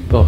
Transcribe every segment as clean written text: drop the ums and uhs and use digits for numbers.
Po.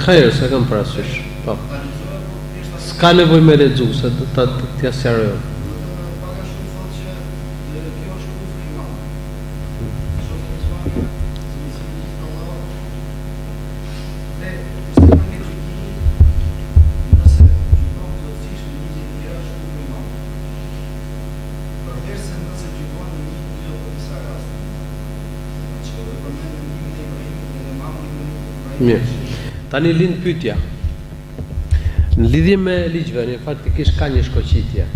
Khair, se kam parasysh. Po. S'ka nevojë me lexu, se t'ja sqaroj. Mirë. Tani lind pyetja. Në lidhje me ligjvënien, faktikisht ka një shkoqitje.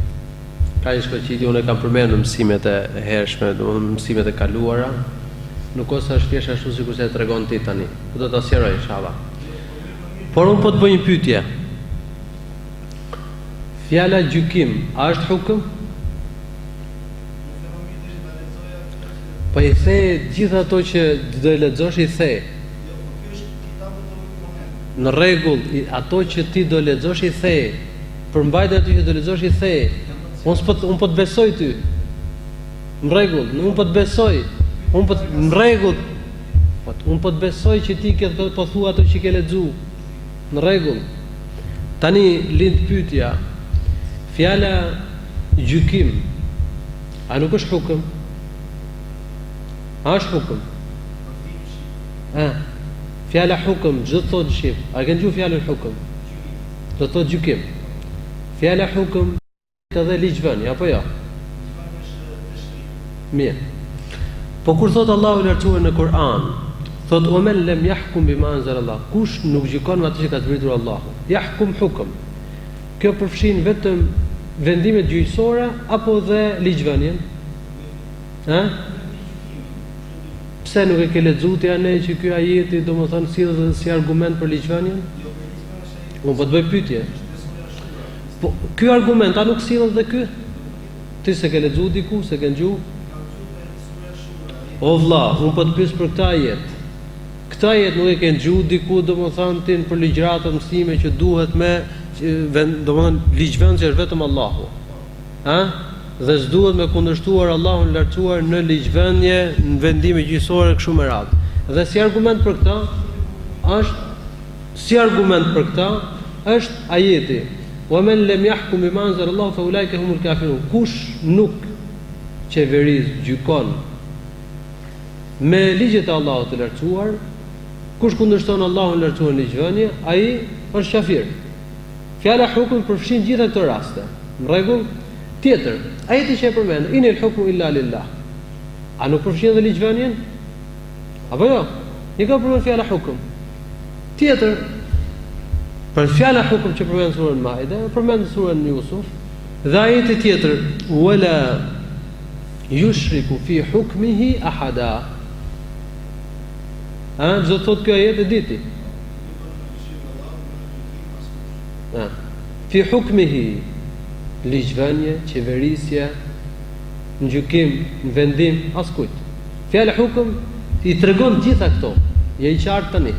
Unë e kam përmendur në mësimet e hershme, domethënë mësimet e kaluara. Nuk ose është thjesht ashtu sikur se e tregon ti tani. Do ta sqaroj inshallah. Por unë po të bëj një pyetje. Fjala gjykim, a është hukm? Po i the gjithë ato që do e lexosh i the. Në rregull, ato që ti do lexosh i the, përmbajt ato që do lexosh i the. Unë po të besoj ty. Në rregull, unë po të besoj. Në rregull. Unë po të besoj që ti ke po thua ato që ke lexuar. Në rregull. Tani lind pyetja. Fjala gjykim, a nuk është hukm? A është hukm? Fjala hukm, çdo thot shif. A ke dëgjuar fjalën hukm? Do thot gjykim. Fjala hukm edhe ligjvënie, apo jo? Mirë. Po kur thot Allahu i lartësuar në Kur'an, thot o men lem yahkum bima anzal Allah. Kush nuk gjykon me atë që ka zbritur Allahu? Yahkum hukm. Kjo përfshin vetëm vendimet gjyqësore apo dhe ligjvënien? Pse nuk e ke lexuar ti anë që ky ajeti domethënë sillet si argument për ligjvënien? Unë po të bëj pyetje. Po ky argument a nuk sillet dhe ky? Ti se ke lexuar diku, se ke dëgjuar? O vlla, unë po të pyes për këtë ajet. Këtë ajet nuk e ke dëgjuar diku domethënë ti për ligjëratë mësime që duhet me domethënë ligjvënësi është vetëm Allahu. Dhe s'duhet me kundërshtuar Allahun lartësuar në ligjvënie, në vendime gjyqësore kështu me radhë. Dhe si argument për këtë është ajeti: "Wa man lam yahkum bima anzal Allah fa ulaika humul kafirun." Kush nuk qeveris, gjykon me ligjet e Allahut të lartësuar, kush kundërshton Allahun lartësuar në ligjvënie, ai është kafir. Fjala hukm përfshin gjitha këto raste. Në rregull? Tjetër, ajeti që e përmend, inel hukmu illa lillah. A nuk përfshin dhe ligjvënien? Apo jo? Një ka përmend fjala hukm. Tjetër, për fjala hukm që përmend surën Maide, përmend surën Yusuf, dhe ajeti tjetër, wala yushriku fi hukmihi ahada. Do të thotë kjo ajet e diti. Fi hukmihi, ligjvënie, qeverisje, në gjykim, në vendim, askujt. Fjala hukm i tregon gjitha këto. Je i qartë tani.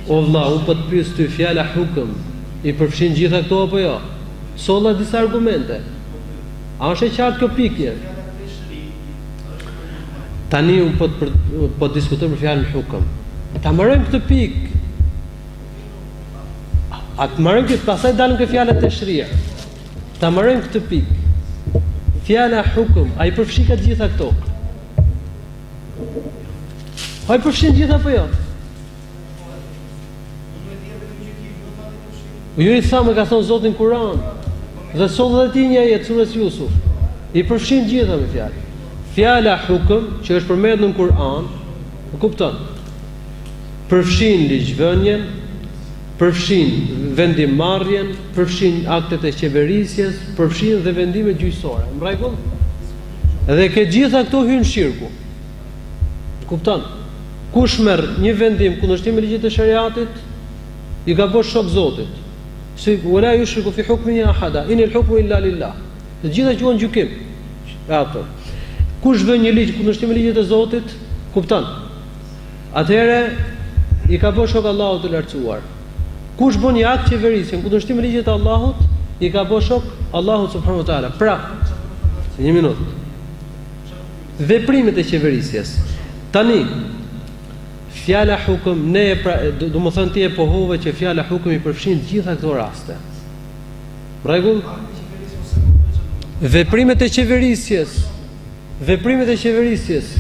O vlla, unë po të pyes ty, fjala hukm i përfshin gjitha këto apo jo? Solla disa argumente. A është e qartë kjo pikë? Tani unë po diskutoj për fjalën hukm. Ta marrëm këtë pikë. Atë marrëm këtë, pastaj dalëm këtë fjalët e shria. Ta marrëm këtë pikë. Fjala hukm, a i përfshin ka gjitha këto? A i përfshin gjitha apo jo? Ju i thamë, ka thonë Zotin Kur'an, dhe sot dhe ti një ajet surës Yusuf, i përfshin gjitha me fjalë. Fjala hukm që është përmendur në Kur'an, e kupton? Përfshin ligjvënien, përfshin vendimmarrjen, përfshin aktet e qeverisjes, përfshin dhe vendimet gjyqësore. Në rregull? Dhe ke gjitha këto hyn shirku. Kupton? Kush merr një vendim kundërshtim me ligjet e shariatit, i ka bërë shok Zotit. Si wala yushriku fi hukmihi ahada, in al-hukmu illa lillah. Të gjitha quhen gjykim. Ato. Kush vën një ligj kundërshtim me ligjet e Zotit, kupton? Atëherë i ka bërë shok Allahut të lartësuar. Kush bën një akt qeverisje kundërshtim me ligjet e Allahut, i ka bërë shok Allahut subhanahu wa taala. Pra, një minutë. Veprimet e qeverisjes. Tani fjala hukm ne do të thënë ti e pohove që fjala hukm i përfshin të gjitha këto raste. Rregull? Veprimet e qeverisjes. Veprimet e qeverisjes.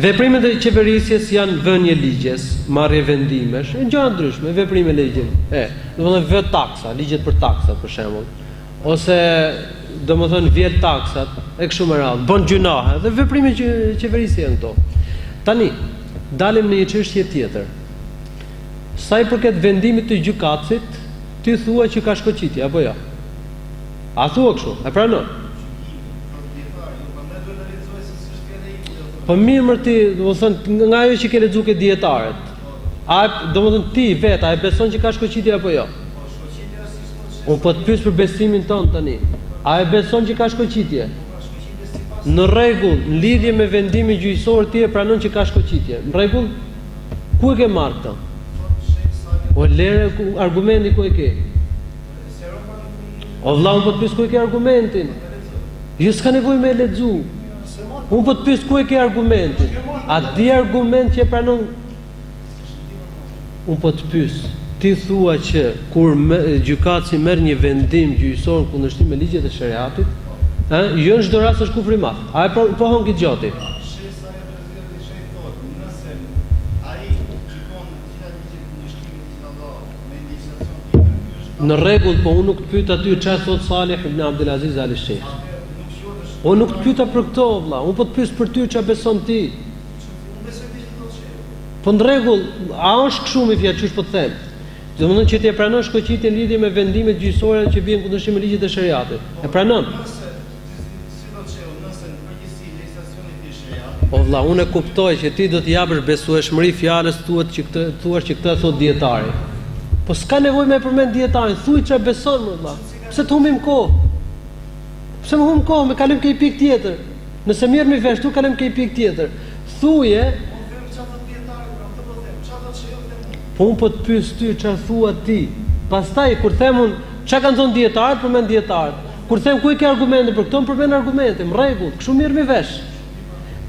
Veprimet e qeverisjes janë vënje ligjes, marrje vendimesh, e gjëra ndryshme, veprime ligje. Do të thënë vë taksa, ligjet për taksat për shembull. Ose do më thënë vjet taksat e kështu me radhë, bën gjunahe dhe veprime qeverisje janë këto. Tani, dalim në një çështje tjetër. Sa i përket vendimit të gjykatësit, ti thua që ka shkoqitje apo jo? A thua kështu? E pranon? Po mirë më ti, do të thënë nga ajo që ke lexuar ke dietarët. A do të thënë ti vetë, a e beson që ka shkoqitje apo jo? Unë po të pyes për besimin ton tani. A e beson që ka shkoqitje? Në rregull, në lidhje me vendimin gjyqësor ti e pranon që ka shkoqitje. Në rregull? Ku e ke marrë këtë? O lere argumenti ku e ke? O vëlla, unë po të pyes ku e ke argumentin? Jo s'ka nevojë me lexu. Unë po të pyes ku e ke argumentin? A di argument që e pranon? Unë po të pyes. Ti thua që kur gjykatësi merr një vendim gjyqësor kundërshtim me ligjet e shariatit, jo në çdo rast është kufri i madh. A e pohon këtë gjati? Në rregull, po unë nuk të pyet aty çfarë thot Salih ibn Abdulaziz al-Sheikh. Unë nuk të pyeta për këto vëlla, unë po të pyes për ty çfarë beson ti. Po në rregull, a është kështu me fjalë çish po të them? Do të thonë që ti e pranon shkoqitjen në lidhje me vendimet gjyqësore që vijnë kundërshtim me ligjet e shariatit. E pranon? Po vëlla, unë e kuptoj që ti do të japësh besueshmëri fjalës tuat që këtë thuash që këtë thot dietari. Po s'ka nevojë me përmend dietarin, thuaj çfarë beson vëlla. Pse të humbim kohë? Pse më humb kohë, më kalojmë ke një pikë tjetër. Nëse mirë më vesh, tu kalojmë ke një pikë tjetër. Thuje po unë po të pyes ty çfarë thua ti. Pastaj kur them unë çka kanë thënë dietarët, përmend dietarët. Kur them ku i ke argumente për këto, përmend argumente, në rregull, kështu mirë më vesh.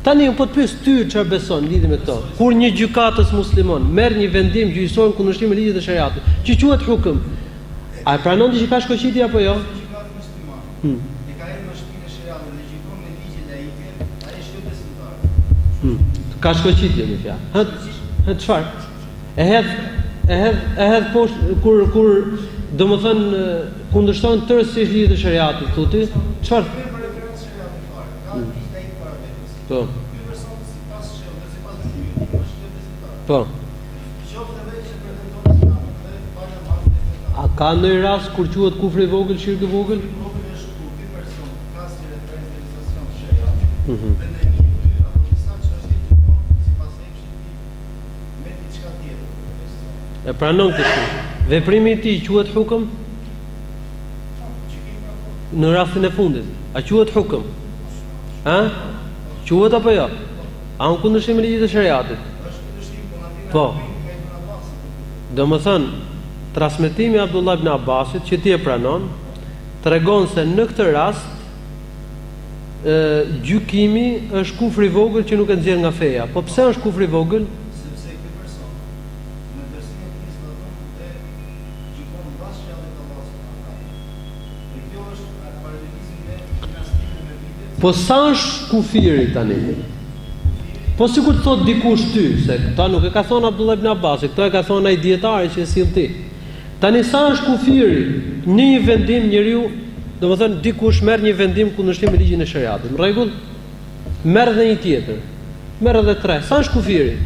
Tani unë po të pyes ty çfarë beson lidhje me këto. Kur një gjykatës musliman merr një vendim gjyqësor kundërshtim me ligjet e shariatit, që quhet hukm, a e pranon ti që ka shkoqitje apo jo? Ka shkoqitje më fjalë. Çfarë? E hedh poshtë kur domethënë kundërshton tërësisht ligjet e shariatit, thotë, çfarë? Po. Po. A ka ndonjë rast kur quhet kufri i vogël, shirku i vogël? E pranon këtë. Veprimi i tij quhet hukm? Në rastin e fundit, a quhet hukm? Ha? Quhet apo jo? A unë kundërshtim me ligjet e shariatit? Po. Domethënë, transmetimi i Abdullah ibn Abbasit që ti e pranon, tregon se në këtë rast gjykimi është kufri i vogël që nuk e nxjerr nga feja. Po pse është kufri i vogël? Po sa është kufiri tani? Po sikur të thot dikush ty, se këta nuk e ka thonë Abdullah ibn Abbasi, këto e ka thonë ai dietari që e sill ti. Tani sa është kufiri? Në një vendim njeriu domethënë dikush merr një vendim kundërshtim me ligjin e shariatit. Në rregull? Merr edhe një tjetër. Merr edhe tre. Sa është kufiri?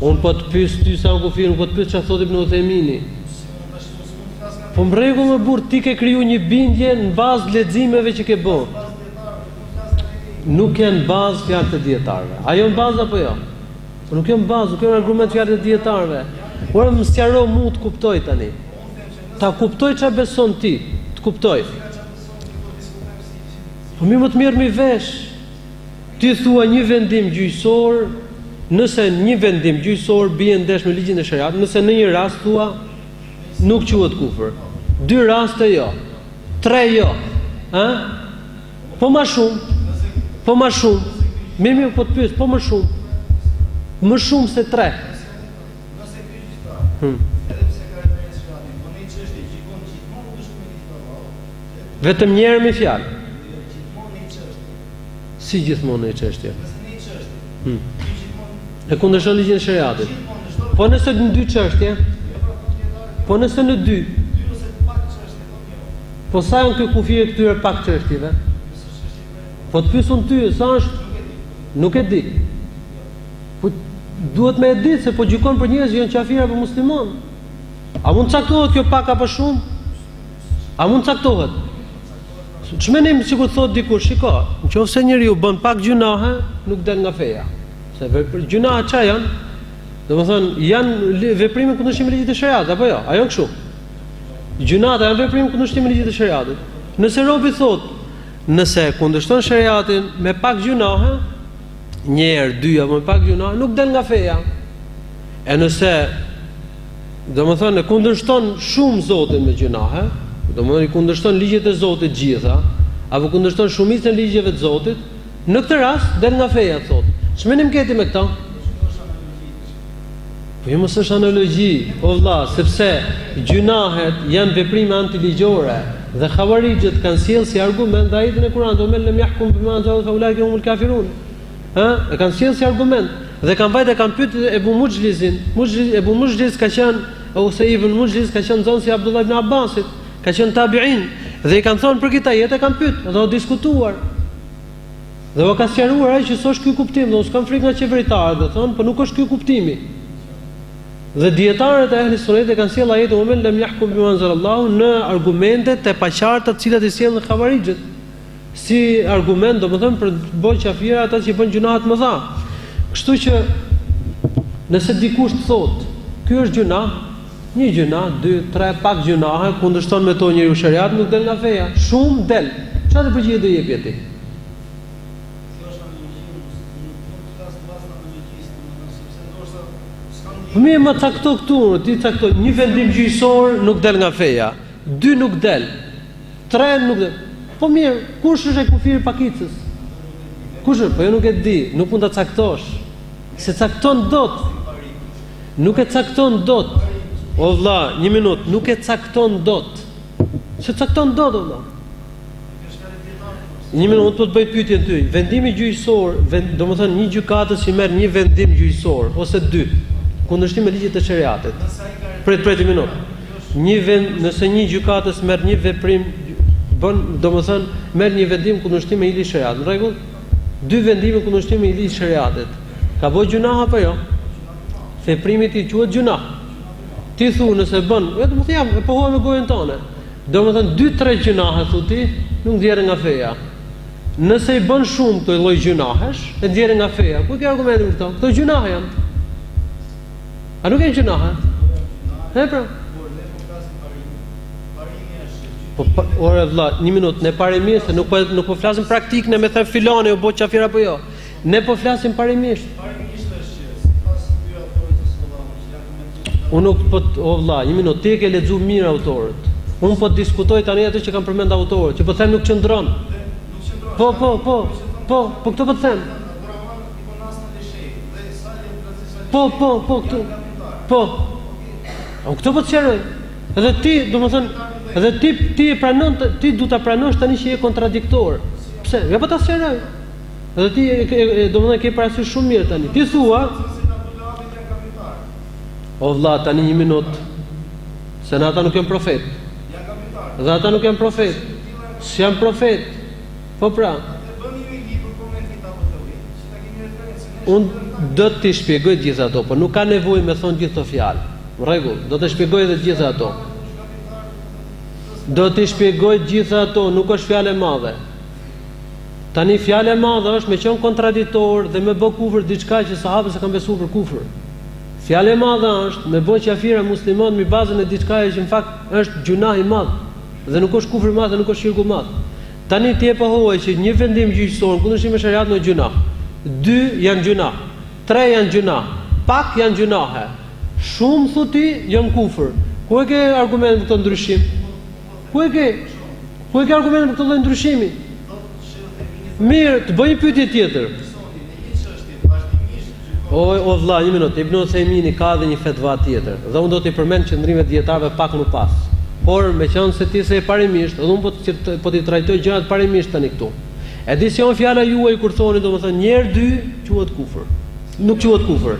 Unë po të pyes ty sa kufiri, unë po të pyes çfarë thotë Ibn Uthaymini. Po më rregull më burr, ti ke kriju një bindje në bazë leximeve që ke bërë. Nuk janë bazë fjalë të dietarëve. Ajo në bazë apo jo? Po nuk janë bazë, nuk janë argument fjalë të dietarëve. Ora më sqaro mu të kuptoj tani. Ta kuptoj çfarë beson ti, të kuptoj. Po më të mirë mi vesh. Ti thua një vendim gjyqësor, nëse një vendim gjyqësor bie ndesh me ligjin e shariatit, nëse në një rast thua nuk quhet kufër. 2 raste jo. 3 jo. Ë? Po më shumë. Po më shumë. Mirë po të pyes, po më shumë. Më shumë se 3. Nëse ky gjyqtar, edhe pse ka rënë shkallën, po ne çështje gjikon gjithmonë kush me ditë. Vetëm një herë me fjalë. Gjithmonë një çështje. Si gjithmonë një çështje. Nëse një çështje. E kundërshton ligjin e shariatit. Po nëse në 2 çështje. Po nëse në 2. Ose pak çështje, po jo. Po sa janë këto kufije këtyre pak çështjeve? Po të pyesun ty, sa është? Nuk e di. Po duhet me e ditë se po gjykon për njerëz që janë qafira apo musliman. A mund caktohet kjo pak apo shumë? A mund caktohet? Çmenim sikur thot dikush, shiko, nëse njeriu bën pak gjunahe, nuk del nga feja. Se gjunahet çfarë janë? Domethënë janë veprime kundërshtim me ligjit të shariatit apo jo? A janë kështu? Gjunat janë veprime kundërshtim me ligjit të shariatit. Nëse robi thot, nëse kundërshton shariatin me pak gjunahe, një herë, 2 apo me pak gjunahe, nuk del nga feja. E nëse domethënë e kundërshton shumë Zotin me gjunahe, domethënë i kundërshton ligjet e Zotit gjitha, apo kundërshton shumicën e ligjeve të Zotit, në këtë rast del nga feja, thotë. Ç'menim keti me këtë? Po jo mos është analogji, o vëlla, sepse gjunahet janë veprime antiligjore dhe xhavarixhët kanë sjellë si argument dhe ajetin e Kuranit, "O men lem yahkum bima anzala fa ulaika humul kafirun." E kanë sjellë si argument dhe kanë vajtë kanë pyetur Ebu Muxhlizin. Ebu Muxhliz ka qenë ose Ibn Muxhliz ka qenë zonë si Abdullah ibn Abbasit, ka qenë tabiin dhe i kanë thonë për këtë ajet e kanë pyetur dhe u diskutuar. Dhe u ka sqaruar ai që s'është ky kuptim, do s'kan frikë nga qeveritarët, do thonë, po nuk është ky kuptimi. Dhe dietarët e ehli sunnetit kanë sjellë ajetin "O men lem yahkum bima anzalallahu" në argumentet e paqarta të cilat i sjellën xhavarixhët. Si argument, domethënë për të bërë qafira ata që bën gjuna të mëdha. Kështu që nëse dikush thotë, ky është gjuna, një gjuna, 2, 3 pak gjunahe, kundërshton me to njeriu shariat, nuk del nga feja. Shumë del. Çfarë përgjigje do jepje ti? Mi më cakto këtu, ti cakto një vendim gjyqësor nuk del nga feja, 2 nuk del, 3 nuk del. Po mirë, kush është e kufiri pakicës? Kush është? Po jo nuk e di, nuk mund ta caktosh. Se cakton dot. Nuk e cakton dot. O vëlla, një minutë, nuk e cakton dot. Se cakton dot, o vëlla. Një minutë po të bëj pyetjen ty. Vendimi gjyqësor, domethënë një gjykatës që merr një vendim gjyqësor ose 2 kundërshtim me ligjet e shariatit. Prit një minutë. Nëse një gjykatës merr një veprim bën, domethënë merr një vendim kundërshtim me ligjin e shariatit. Në rregull? 2 vendime kundërshtim me ligjin e shariatit. Ka bëj gjuna apo jo? Veprimi i quhet gjuna. Ti thu nëse bën, vetëm të jam, e pohoj me gojën tonë. Domethënë 2-3 gjunahe thu ti, nuk ndjerë nga feja. Nëse i bën shumë këto lloj gjunahesh, e ndjerë nga feja. Ku ke argumentin këto? Këto gjunahe janë. A nuk e gjunahe? E pra. Po ora vëlla, një minutë, ne parimisht, nuk po flasim praktik, ne me them filani u bë qafir apo jo. Ne po flasim parimisht. Parimisht është që sipas dy autorëve të Sallamut, Unë nuk po, o vëlla, një minutë, ti e ke lexuar mirë autorët. Unë po diskutoj tani atë që kanë përmend autorët, që po them nuk qëndron. Po këto po them. Po këtu. Po. O këto po të sqaroj. Edhe ti, domethënë, edhe ti e pranon, ti duhet ta pranosh tani që je kontradiktor. Pse? Ja po ta sqaroj. Edhe ti domethënë ke parasysh shumë mirë tani. Ti thua, o vëlla, tani një minutë. Se në ata nuk janë profet. Janë gabitar. Dhe ata nuk janë profet. S'janë profet. Po pra, Bëni ju një libër komenti ta votoi. Si ta keni referencë. unë do t'i shpjegoj të gjitha ato, por nuk ka nevojë me thonë gjithë këto fjalë. Në rregull, do të shpjegoj edhe të gjitha ato. Do t'i shpjegoj të gjitha ato, nuk është fjalë e madhe. Tani fjalë e madhe është me qenë kontradiktor dhe me bë kufër diçka që sahabët e kanë besuar për kufër. Fjalë e madhe është me bë qafira musliman mbi bazën e diçkaje që në fakt është gjunah i madh dhe nuk është kufër i madh dhe nuk është shirku i madh. Tani ti e pohoj që një vendim gjyqësor kundërshtim me shariatën është gjunah. 2 janë gjunah, 3 janë gjunah, pak janë gjunahe. Shumë thotë janë kufër. Ku e ke argument për këtë ndryshim? Ku e ke argument për këtë lloj ndryshimi? Mirë, të bëj një pyetje tjetër. O vlla, një minutë, Ibn Uthejmini ka edhe një fetva tjetër. Dhe unë do t'i përmend qëndrimet dietarëve pak më pas. Por meqense ti se e parimisht, edhe unë po t'i trajtoj gjërat parimisht tani këtu. E di se on fjala juaj kur thoni domethënë një herë 2 quhet kufër. Nuk quhet kufër.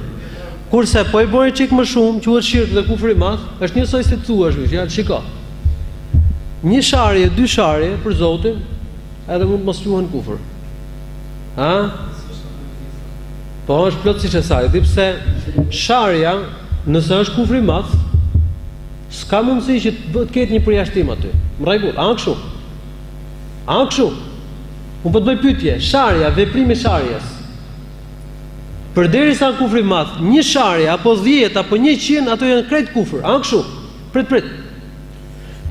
Kurse po i bëni çik më shumë, quhet shirk dhe kufër i madh, është njësoj si të thuash, fjalë, shiko. Një sharje, 2 sharje për Zotin, edhe mund të mos quhen kufër. Ha? Po është plotësisht e saj, di pse sharja, nëse është kufri i madh, s'ka mundësi që të ketë një përjashtim aty. Në rregull, a kështu? A kështu? Unë po të bëj pyetje, sharja, veprimi i sharjes. Përderisa kufri i madh, një sharje apo 10 apo 100, ato janë krejt kufër. A kështu? Prit.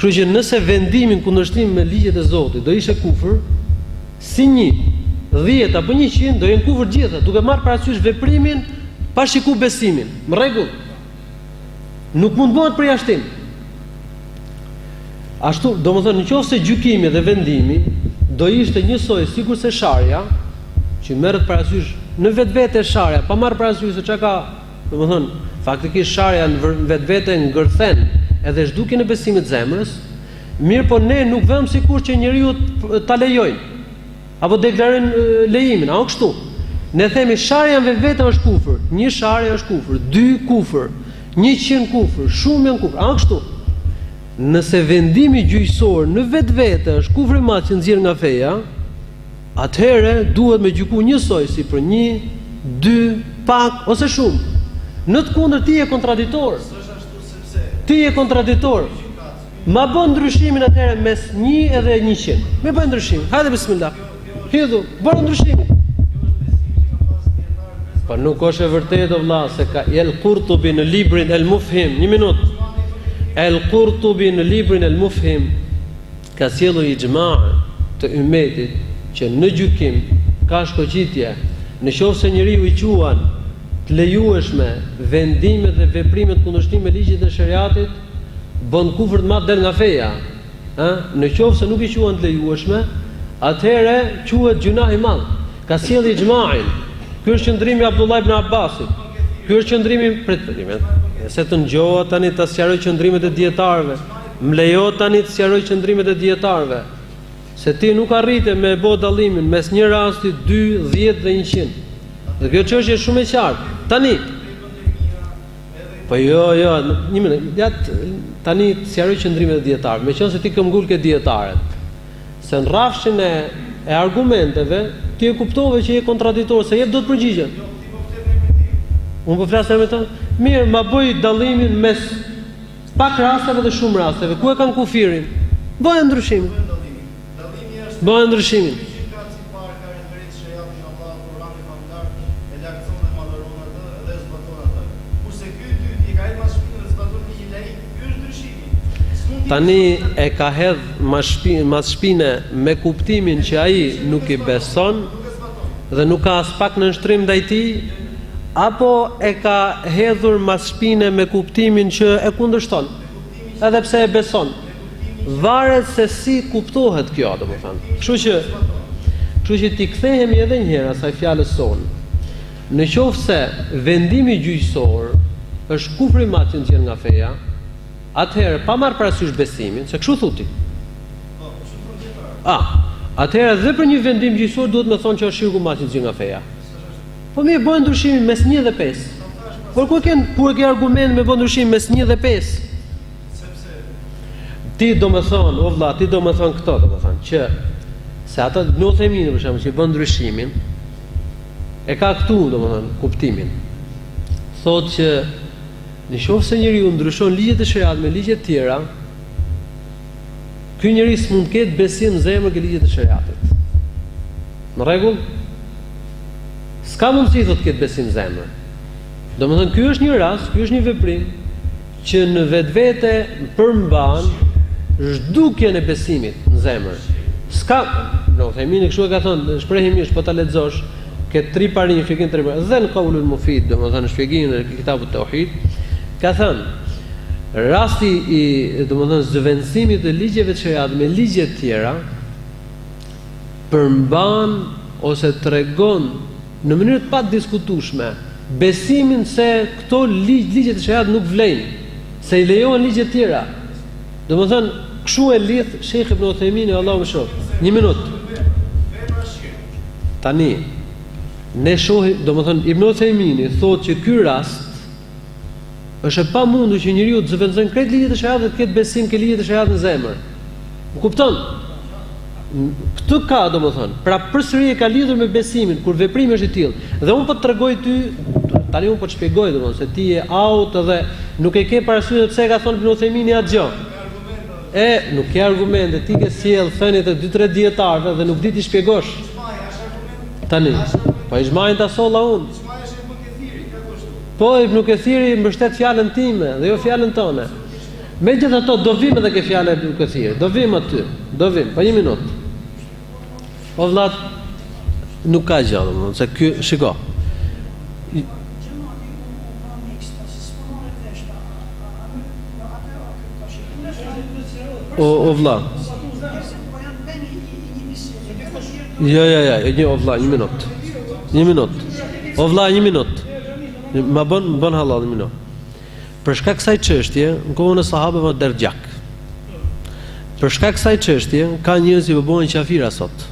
Kështu që nëse vendimin kundërshtim me ligjet e Zotit do ishte kufër, si 10 apo 100 do jenë kufër gjitha, duke marrë parasysh veprimin pa shiku besimin. Në rregull. Nuk mund bëhet përjashtim. Ashtu, domethënë nëse gjykimi dhe vendimi do ishte njësoj sikur se sharja, që merret parasysh në vetvete sharja, pa marrë parasysh se çka ka, domethënë, faktikisht sharja në vetvete ngërthen edhe zhdukjen e besimit zemrës, mirë po ne nuk vëmë sikur që njeriu ta lejojnë apo deklarojnë lejimin, a kështu? Ne themi sharja në vetvete është kufër, 1 sharje është kufër, 2 kufër, 100 kufër, shumë janë kufër, a kështu? Nëse vendimi gjyqësor në vetvete është kufri i madh që nxjerr nga feja, atëherë duhet me gjyku njësoj si për 1, 2, pak ose shumë. Në të kundërt ti je kontradiktor. Ti je kontradiktor. Ma bën ndryshimin atëherë mes 1 edhe 100. Me bën ndryshim. Hajde bismillah. Hidhu, bën ndryshimin. Po nuk është e vërtetë vëlla se ka El Qurtubi në librin El Mufhim, 1 minutë. El Qurtubi në librin El Mufhim ka sjellur ixhma të ummetit që në gjykim ka shkoqitje në qoftë se njeriu i quan të lejueshme vendimet dhe veprimet kundërshtim me ligjit e shariatit, bën kufër të madh del nga feja. Në qoftë se nuk i quan të lejueshme, atëherë quhet gjunah i madh. Ka sjellë ixhma'in. Ky është qëndrimi i Abdullah ibn Abbasit. Ky është qëndrimi se të ngjoha tani të sqaroj qëndrimet e dietarëve. Më lejo tani të sqaroj qëndrimet e dietarëve. Se ti nuk arrite me bë dallimin mes një rasti, 2, 10 dhe 100. Dhe kjo çështje është shumë e qartë. Tani. Po jo, një minutë. Tani të sqaroj qëndrimet e dietarëve. Meqense ti ke ngul ke dietarët. Se në rrafshin e argumenteve ti e kuptove që je kontradiktor, se jep do të përgjigjen. Unë po flas me të. Mirë, ma bëj dallimin mes pak rasteve dhe shumë rasteve. Ku e kanë kufirin? Bëjë ndryshimin. Bëjë ndryshimin. Tani e ka hedh mas shpine me kuptimin që ai nuk i beson dhe nuk ka as pak nënshtrim ndaj tij, apo e ka hedhur mas shpine me kuptimin që e kundërshton, edhe pse e beson. Varet se si kuptohet kjo, domethënë. Kështu që ti kthehemi edhe një herë asaj fjalës sonë. Në qoftë se vendimi gjyqësor është kufri i madh që nxjerr nga feja, atëherë pa marrë parasysh besimin, se kështu thotë. Atëherë dhe për një vendim gjyqësor duhet me thonë që është shirku i madh që nxjerr nga feja. Po mirë, bëjnë ndryshimin mes 1 dhe 5. Por ku e ke argument me bën ndryshim mes 1 dhe 5? ti do më thonë, o vlla, ti do më thonë këto, do më thonë, që se ata nuk themi për shembull që bën ndryshimin, e ka këtu, do më thonë, kuptimin. Thotë që nëse njeriu ndryshon ligjet e shariat me ligje të tjera, ky njeri s'mund të ketë besim në zemër ke ligjet e shariatit. Në rregull? S'ka mundësi thotë të ketë besim në zemër. Domethënë ky është një rast, ky është një veprim që në vetvete përmban zhdukjen e besimit në zemër. S'ka, no, themi në kështu e ka thënë, shprehimisht po ta lexosh, ke tri pari një shpjegim të rëndë, dhe në Qaulul Mufid, domethënë shpjegimin e kitabut Tauhid, ka thënë rasti i domethënë zëvendësimit të ligjeve të shariat me ligje të tjera përmban ose tregon në mënyrë të padiskutueshme besimin se këto ligjet e shariat nuk vlejnë, se i lejohen ligje të tjera. Domethënë kështu e lidh Sheikh Ibn Uthaymeen, Allahu më shoh. Një minutë. Tani ne shohim, domethënë Ibn Uthaymeen thotë që ky rast është e pamundur që njeriu të zëvendësojë krejt ligjet e shariatit dhe të ketë besim ke ligjet e shariatit në zemër. Më kupton? Këtë ka, domethënë, pra përsëri e ka lidhur me besimin kur veprimi është i tillë. Dhe unë po të tregoj ty, tani unë po të shpjegoj domethënë se ti je out dhe nuk e ke parasysh pse ka thonë Ibn Uthaymeen atë gjë. Nuk ke argumente, ti ke sjell thëniet e 2-3 dietarëve dhe nuk di ti shpjegosh. Tani, po i zhmajnë ta solla unë. Po Ibn Kathiri mbështet fjalën time dhe jo fjalën tonë. Megjithatë do vim edhe ke fjalën e Ibn Kathirit. Do vim aty. Do vim, pa një minutë. O vllat, nuk ka gjë, domethënë se ky, shiko. O vlla. Jo, o vlla, një minutë. Një minutë. O vlla, një minutë. Ma bën halal një minutë. Për shkak kësaj çështje, në kohën e sahabëve derxhak. Për shkak kësaj çështje, ka njerëz që bëhen qafira sot.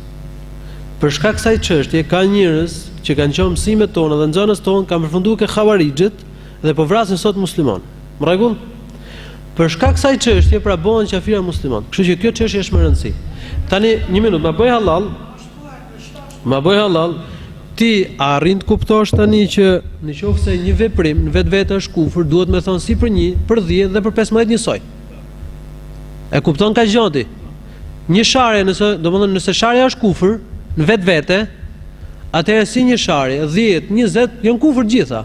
Për shkak kësaj çështje, ka njerëz që kanë qenë mësimet tona dhe nxënës tonë kanë përfunduar ke xhavarixhet dhe po vrasin sot musliman. Në rregull? Për shkak kësaj çështje, pra bëhen qafira musliman. Kështu që kjo çështje është më e rëndësishme. Tani një minutë, ma bëj halal. Ma bëj halal. Ti arrin të kuptosh tani që nëse një veprim në vetvete është kufër, duhet me thonë si për 1, për 10 dhe për 15 njësoj. E kupton ka gjati? Një sharje, nëse sharja është kufër në vetvete, atëherë si një sharje, 10, 20 janë kufër gjitha.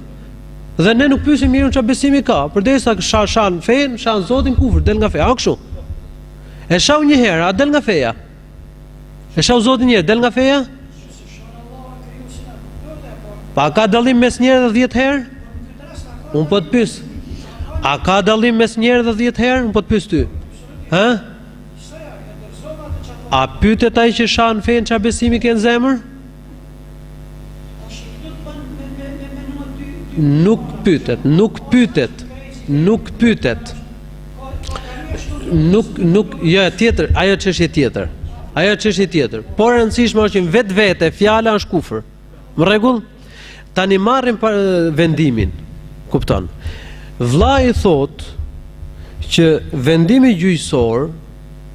Dhe ne nuk pyesim mirë çfarë besimi ka, përderisa shan fen, shan Zotin kufër, del nga feja, kështu. E shau një herë, a del nga feja? E shau Zotin një herë, del nga feja? Pa ka dallim mes njëherë dhe 10 herë? Unë po të pyes. A ka dallim mes njëherë dhe 10 herë? Unë po të pyes ty. Hë? A pyetet ai që shan fen çfarë besimi ke në zemër? Nuk pyetet. Jo, tjetër, ajo çështje tjetër. Por e rëndësishme është që vetvete fjala është kufër. Në rregull? Tani marrim vendimin. Kupton? Vllai thot që vendimi gjyqësor,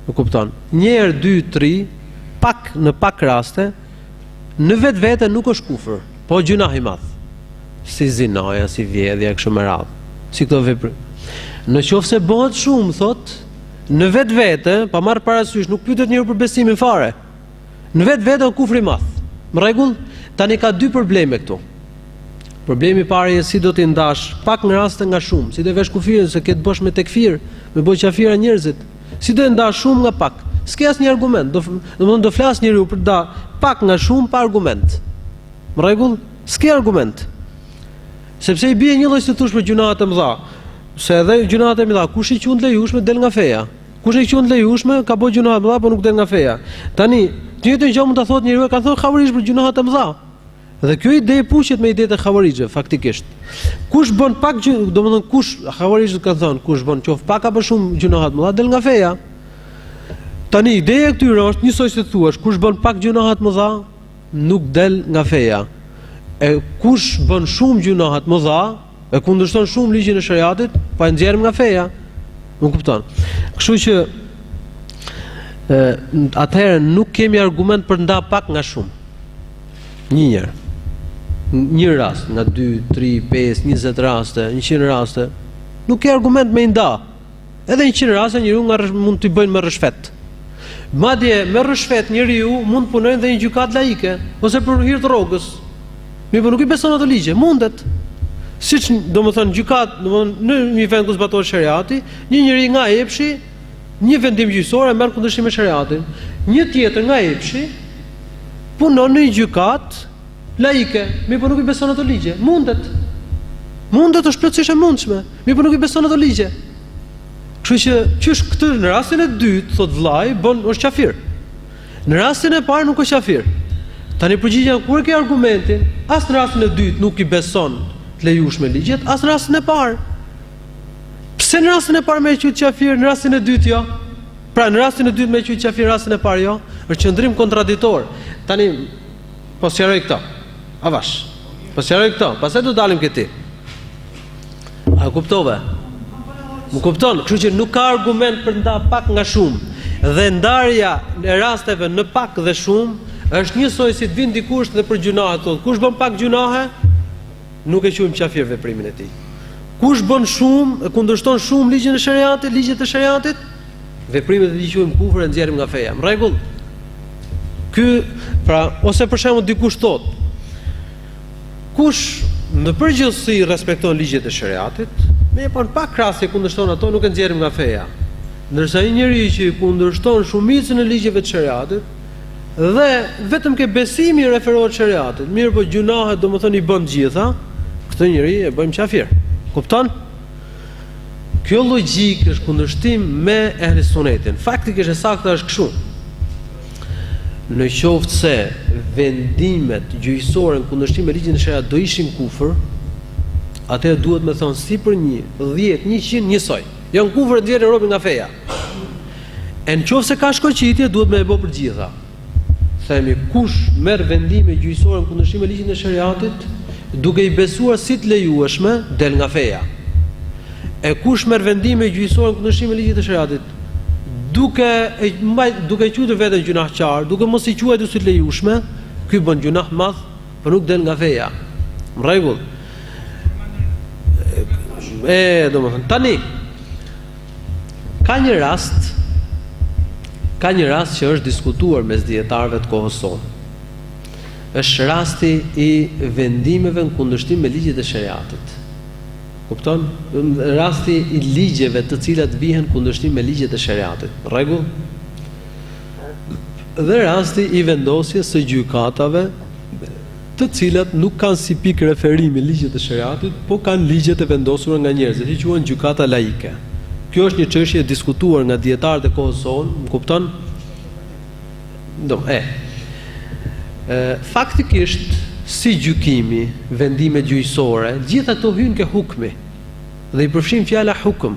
e kupton? 1, 2, 3, pak në pak raste, në vetvete nuk është kufër, po gjunah i madh. Si zinaja, si vjedhja, kështu me radhë. Si këto veprime. Në qoftë se bëhet shumë, thot, në vetvete, pa marrë parasysh, nuk pyetet njëri për besimin fare. Në vetvete është kufri i madh. Në rregull? Tani ka 2 probleme këtu. Problemi i parë është si do t'i ndash pak në raste nga shumë, si do vesh kufirin se ke të bësh me tekfir, me bëj qafira njerëzit. Si do e ndash shumë nga pak? S'ke asnjë argument. Do flas njeriu për da pak nga shumë pa argument. Në rregull? S'ke argument. Sepse i bie një lloj si thosh për gjunahet e mëdha. Se edhe gjunahet e mëdha, kush i qund lejueshme del nga feja. Kush i qund lejueshme ka bëj gjunahet e mëdha, por nuk del nga feja. Tani, të njëjtën gjë mund ta thotë njeriu, ka thonë xhavarish për gjunahet e mëdha. Dhe kjo ide puqet me idetë e xhavarixhëve faktikisht. Kush bën pak, domethënë kush xhavarixhët kanë thënë, kush bën qof pak apo shumë gjunahet mëdha del nga feja. Tani ideja këtyre është njësoj se thuash, kush bën pak gjunahet mëdha nuk del nga feja. E kush bën shumë gjunahet mëdha, e kundërshton shumë ligjin e shariatit, pa e nxjerrim nga feja. Nuk kupton. Kështu që atëherë nuk kemi argument për nda pak nga shumë. Një rast, nga 2, 3, 5, 20 raste, 100 raste, nuk ke argument me nda. Edhe 100 raste njeriu mund t'i bëjnë me rrëshfet. Madje me rrëshfet njeriu mund të punojnë dhe një gjykatë laike, ose për hir të rrogës. Mirë, nuk i beson ato ligje, mundet. Siç domethënë gjykatë, domethënë në një vend ku zbatohet shariati, një njeri nga Epshi, një vendim gjyqësor e merr kundërshtim me shariatin. Një tjetër nga Epshi punon në një gjykatë laike, mirë, nuk i beson ato ligje, mundet. Mundet, është plotësisht e mundshme. Mirë, nuk i beson ato ligje. Kështu që qysh këtë në rastin e dytë, thot vllai, është qafir. Në rastin e parë nuk është qafir. Tani përgjigjja kur ke argumentin, as në rastin e dytë nuk i beson të lejueshme ligjet, as në rastin e parë. Pse në rastin e parë më e quhet qafir, në rastin e dytë jo? Pra në rastin e dytë më e quhet qafir, në rastin e parë jo? Është qëndrim kontraditor. Tani po sqaroj këtë. Avash. Po sqaroj këtë, pastaj do dalim këtij. A kuptove? Më kupton, kështu që nuk ka argument për nda pak nga shumë. Dhe ndarja e rasteve në pak dhe shumë është njësoj si të vinë dikush dhe për gjunahe thotë. Kush bën pak gjunahe, nuk e quajmë qafir veprimin e tij. Kush bën shumë, kundërshton shumë ligjin e shariatit, ligjet e shariatit, veprimet e tij quajmë kufër e nxjerrim nga feja. Në rregull? Pra, ose për shembull dikush thotë, kush në përgjithësi respekton ligjet e shariatit, me po në pak raste kundërshton ato, nuk e nxjerrim nga feja. Ndërsa një njeri që kundërshton shumicën e ligjeve të shariatit dhe vetëm ke besimi referohet shariatit, mirë po gjunahet domethënë i bën gjitha, këtë njeri e bëjmë qafir. Kupton? Kjo logjik është kundërshtim me ehli sunetin. Faktikisht e saktë është kështu. Në qoftë se vendimet gjyqësore në kundërshtim me ligjin e shariatit do ishin kufër, atëherë duhet me thonë si për 1, 10, 100 njësoj. Janë kufër të nxjerrin robën nga feja. E në qoftë se ka shkoqitje, duhet me e bë për gjitha. Themi, kush merr vendime gjyqësore në kundërshtim me ligjin e shariatit, duke i besuar si të lejueshme, del nga feja. E kush merr vendime gjyqësore në kundërshtim me ligjin e shariatit, duke quajtur veten gjunahçar, duke mos i quajtur si të lejueshme, ky bën gjunah madh, por nuk del nga feja. Në rregull. Domethënë, tani ka një rast që është diskutuar mes dietarëve të kohës sonë. Është rasti i vendimeve në kundërshtim me ligjet e shariatit. Kupton? Rasti i ligjeve të cilat vihen kundërshtim me ligjet e shariatit. Rregull? Dhe rasti i vendosjes së gjykatave të cilat nuk kanë si pikë referimi ligjet e shariatit, po kanë ligjet e vendosura nga njerëzit, që quhen gjykata laike. Kjo është një çështje e diskutuar nga dietarët e kohës sonë, më kupton? Faktikisht si gjykimi, vendime gjyqësore, gjithë ato hyn ke hukmi dhe i përfshin fjala hukm.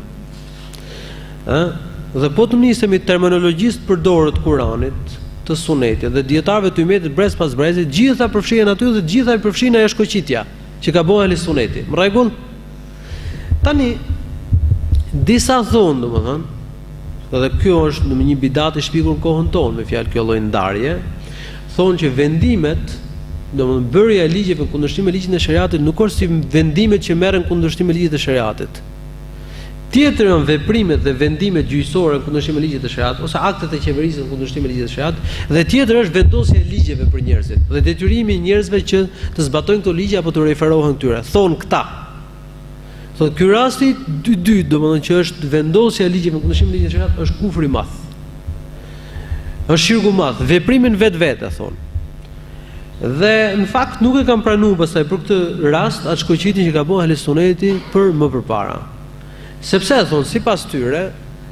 Dhe po të nisemi terminologjisë të përdorur të Kuranit, të Sunetit dhe dietarëve të umetit brez pas brezit, gjitha përfshihen aty dhe gjitha i përfshin ajo shkoqitja që ka bënë ahli suneti. Në rregull? Tani disa thonë, domethënë, dhe kjo është në një bidat e shpikur në kohën tonë, me fjalë kjo lloj ndarje, thonë që vendimet, domethënë bërja e ligjeve në kundërshtim me ligjin e shariatit nuk është si vendimet që merren në kundërshtim me ligjet e shariatit. Tjetër janë veprimet dhe vendimet gjyqësore në kundërshtim me ligjet e shariatit ose aktet e qeverisë në kundërshtim me ligjet e shariatit, dhe tjetër është vendosja e ligjeve për njerëzit dhe detyrimi i njerëzve që të zbatojnë këto ligje apo të referohen këtyre. Thonë këta. Thotë ky rasti i dytë, domethënë që është vendosja e ligjeve në kundërshtim me ligjet e shariatit, është kufri i madh. Është shirku i madh, veprimin vetvete thonë. Dhe në fakt nuk e kanë pranuar pastaj për këtë rast atë shkoqitin që ka bënë ahli suneti për më përpara. Sepse thonë sipas tyre,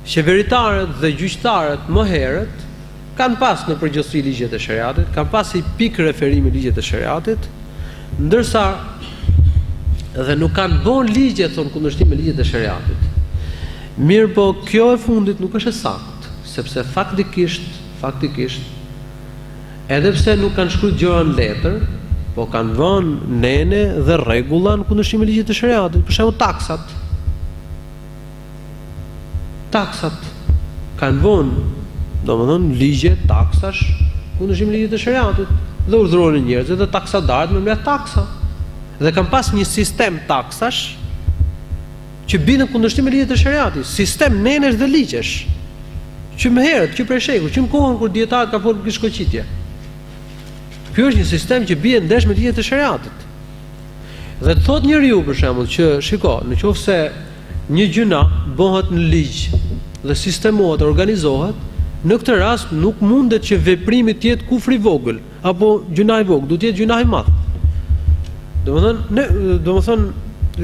qeveritarët dhe gjyqtarët më herët kanë pas në përgjithësi ligjet e shariatit, kanë pas si pikë referimi ligjet e shariatit, ndërsa dhe nuk kanë bën ligje thonë kundërshtim me ligjet e shariatit. Mirë po kjo e fundit nuk është e saktë, sepse faktikisht edhe pse nuk kanë shkruar gjëra në letër, po kanë vënë nene dhe rregulla në kundërshtim me ligjet e shariatit, për shembull taksat kanë vënë domethënë ligje, taksash, kundërshtim ligjit të shariatit dhe urdhëronin njerëzit dhe taksadarët me mbledh taksa. Dhe kanë pas një sistem taksash që bën kundërshtim me ligjit të shariatit, sistem nenesh dhe ligjesh. Që më herët, që prej shekuj, që në kohën kur dietarët ka folur për shkoqitje. Ky është një sistem që bie ndesh me ligjet të shariatit. Dhe të thot njeriu për shembull që shiko, nëse një gjuna bëhet në ligj dhe sistemohet, organizohet, në këtë rast nuk mundet që veprimi të jetë kufri i vogël apo gjuna i vogël, duhet të jetë gjuna i madh. Domethënë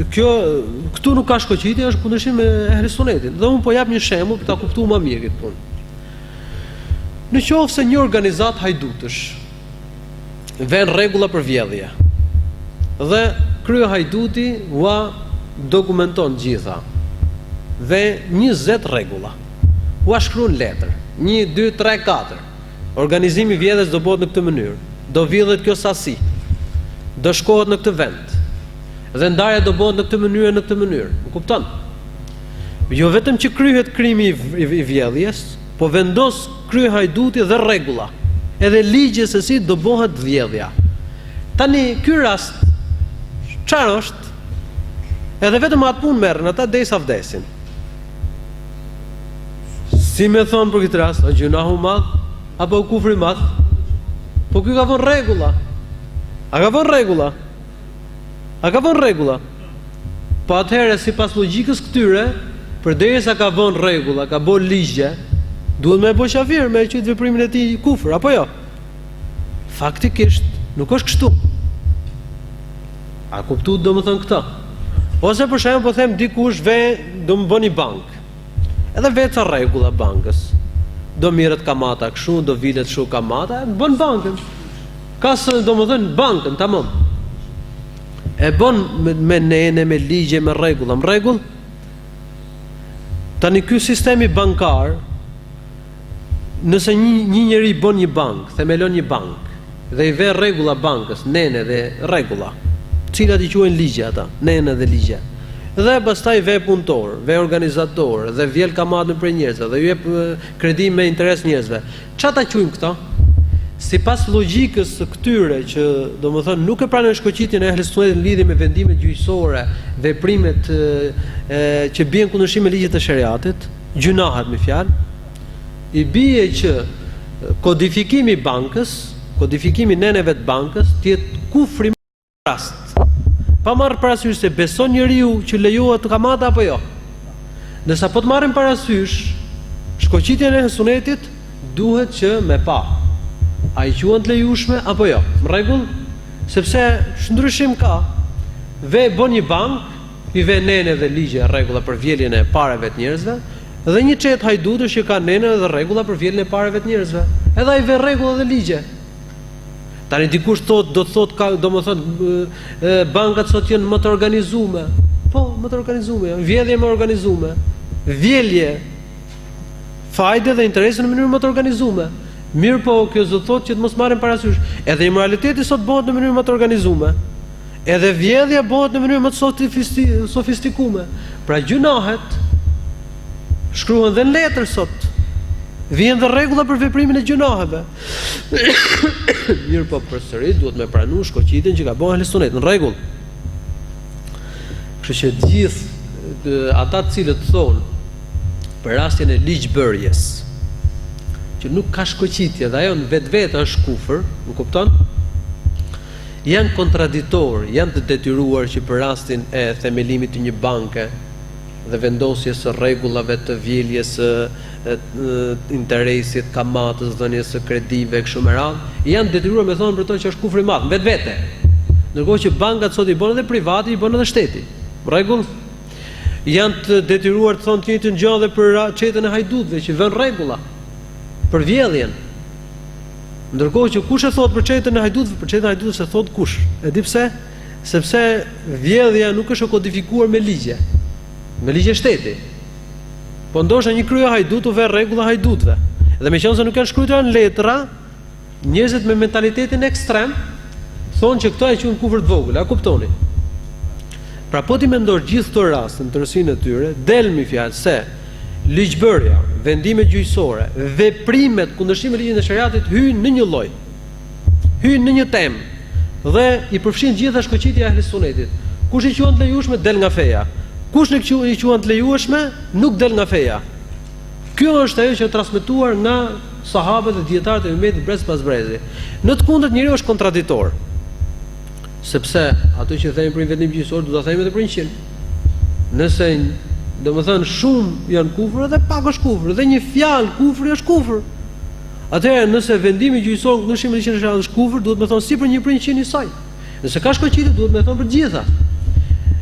këtu nuk ka shkoqitje, është kundërshtim me ehli sunetin. Dhe unë po jap një shembull për ta kuptuar më mirë këtë punë. Nëse një organizat hajdutësh vën rregulla për vjedhje dhe krye hajduti ua dokumenton gjitha dhe 20 rregulla ua shkruan letër 1, 2, 3, 4 organizimi i vjedhjes do bëhet në këtë mënyrë, do vjedhet kjo sasi, do shkohet në këtë vend dhe ndarja do bëhet në këtë mënyrë, më kupton? Jo vetëm që kryhet krimi i vjedhjes, po vendos krye hajduti dhe rregulla, edhe ligje se si do bëhet vjedhja. Tani ky rast çfarë është? Edhe vetëm atë punë merren ata derisa vdesin. Si me thonë për këtë rast, o gjunahu madh apo kufri madh? Po ky ka vënë rregulla. A ka vënë rregulla? A ka vënë rregulla? Po atëherë sipas logjikës këtyre, përderisa ka vënë rregulla, ka bën ligje, duhet me bëj shafir me qytet veprimin e tij kufër, apo jo? Faktikisht nuk është kështu. A kuptuat domethënë këtë? Ose për shembull po them dikush do më bëni bank. Edhe vetë rregulla bankës. Do mirret kamata kështu, do vilet kështu kamata, bën bankën. Ka domethënë bankën, tamam. E bën me nene, me ligje, me rregulla, me rregull. Tani ky sistemi bankar, nëse një njeri bën një bank, themelon një bank dhe i vë rregulla bankës, nene dhe rregulla, cilat i quajnë ligje ata, nene dhe ligje. Dhe pastaj vë punëtor, vë organizator dhe vjel kamatën për njerëzve dhe ju jep kredi me interes njerëzve. Ç'a ta quajmë këta? Sipas logjikës së këtyre që domethënë nuk e pranojnë shkoqitjen e ehli sunnetit në lidhje me vendimet gjyqësore, veprimet që bien kundërshtim me ligjet e shariatit, gjunahet me fjalë, i bie që kodifikimi i bankës, kodifikimi i neneve të bankës, të jetë kufri në rast. Pa marrë parasysh se beson njeriu që lejohet kamata apo jo. Nësa po të marrim parasysh shkoqitjen e sunetit, duhet që me pa a i quhen të lejushme apo jo. Më rregull, sepse ndryshim ka. Bën një bank, i ve nene dhe ligje rregulla për vjeljen e parave të njerëzve, dhe një çet hajdutësh që ka nene dhe rregulla për vjeljen e parave të njerëzve. Edhe ai ve rregulla dhe ligje. Tani dikush do të thotë domethënë bankat sot janë më të organizuara. Po, më të organizuara, vjedhje më organizuara. Vjelje fajde dhe interese në mënyrë më të organizuara. Mirë po, kjo do thotë që të mos marrim parasysh. Edhe i moraliteti sot bëhet në mënyrë më të organizuara. Edhe vjedhja bëhet në mënyrë më të sofistikuar. Pra gjunahet shkruhen dhe në letër sot. Vjen dhe rregulla për veprimin e gjunaheve. Mirë po përsëri duhet me pranu shkoqitjen që ka bën ehli sunnet në rregull. Kështu që të gjithë ata të cilët thonë për rastin e ligjbërjes që nuk ka shkoqitje dhe ajo në vetvete është kufër, më kupton? Janë kontradiktor, janë të detyruar që për rastin e themelimit të një banke dhe vendosjes së rregullave të vjeljes së interesit, kamatës, dhënies së kredive kështu me radhë, janë detyruar me thonë për to që është kufri i madh, vetvete. Ndërkohë që bankat sot i bën edhe privati, i bën edhe shteti. Rregull? Janë të detyruar të thonë të njëjtën gjë edhe për çetën e hajdutëve që vën rregulla për vjedhjen. Ndërkohë që kush e thot për çetën e hajdutëve, për çetën e hajdutëve se thot kush? E di pse? Sepse vjedhja nuk është kodifikuar me ligje. Me ligje shteti. Po ndoshta një krye hajdutu vë rregulla hajdutëve. Dhe meqense nuk janë shkruar në letra, njerëzit me mentalitetin ekstrem thonë që këto e quajnë kufër të vogël, a kuptoni? Pra po ti mendosh gjithë këto raste në tërësinë e tyre, del mi fjalë se ligjbërja, vendimet gjyqësore, veprimet kundërshtim me ligjin e shariatit hyjnë në një lloj. Hyjnë në një temë dhe i përfshin gjitha shkoqitja e ahli sunetit. Kush i quhen të lejueshme del nga feja. Kush i quhen të lejueshme nuk del nga feja. Kjo është ajo që është transmetuar nga sahabët dhe dietarët e ummetit brez pas brezi. Në të kundërt njeriu është kontraditor. Sepse ato që themi për vendim gjyqësor do ta themi edhe për 100. Nëse domethënë shumë janë kufër dhe pak është kufër, dhe një fjalë kufri është kufër. Atëherë nëse vendimi gjyqësor kundërshtim me ligjin e shariatit është kufër, duhet të thonë si për 1% i saj. Nëse ka shkoqitje duhet të thonë për gjitha.